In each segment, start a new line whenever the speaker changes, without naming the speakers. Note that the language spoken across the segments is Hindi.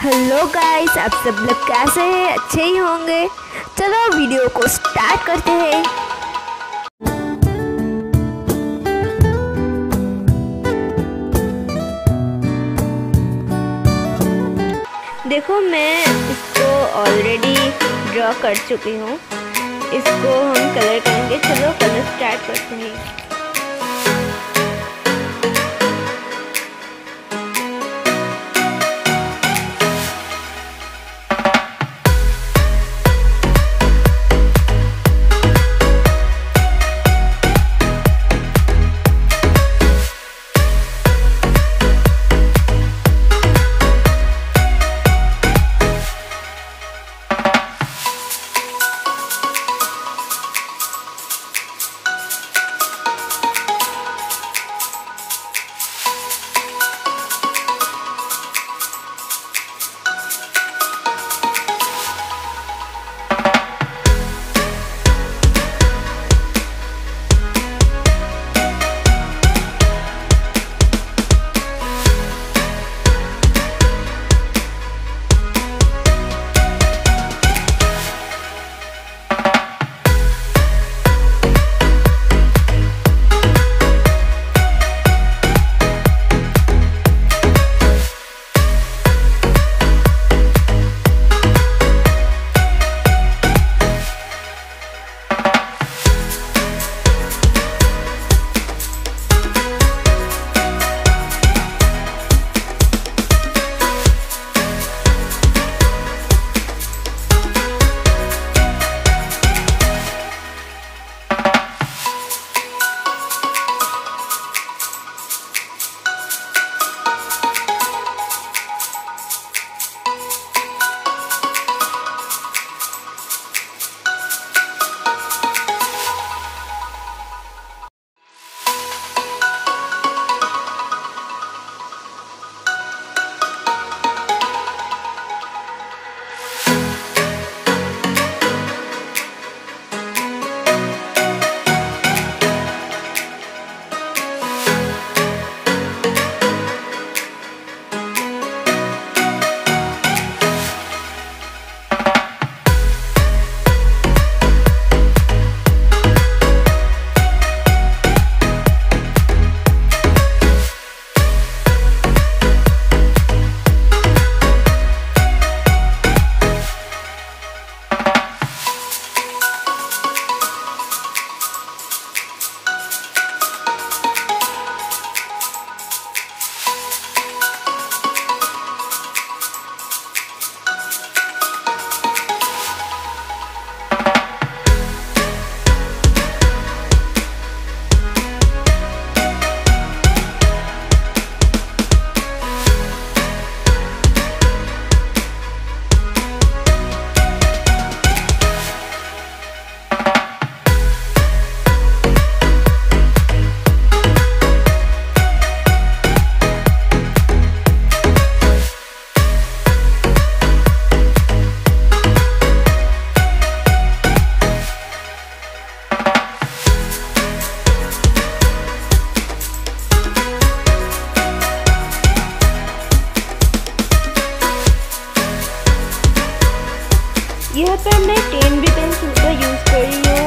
हेलो गाइस, आप सब लोग कैसे हैं? अच्छे ही होंगे। चलो वीडियो को स्टार्ट करते हैं। देखो, मैं इसको ऑलरेडी ड्रॉ कर चुकी हूँ। इसको हम कलर करेंगे। चलो कलर स्टार्ट करते हैं। यहाँ पर मैं 10B पेंसिल का यूज़ कर रही हूँ।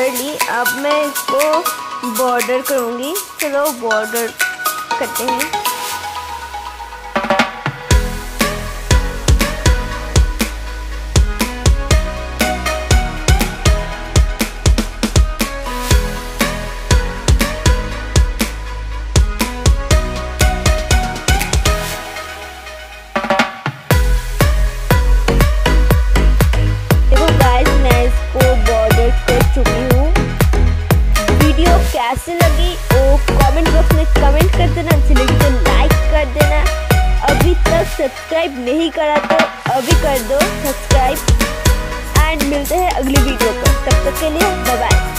कर ली। अब मैं इसको बॉर्डर करूँगी। चलो बॉर्डर करते हैं। कैसे लगी वो कमेंट बॉक्स में कमेंट कर देना। अच्छी लगी तो लाइक कर देना। अभी तक सब्सक्राइब नहीं करा तो अभी कर दो सब्सक्राइब। एंड मिलते हैं अगली वीडियो पर, तब तक के लिए बाय बाय।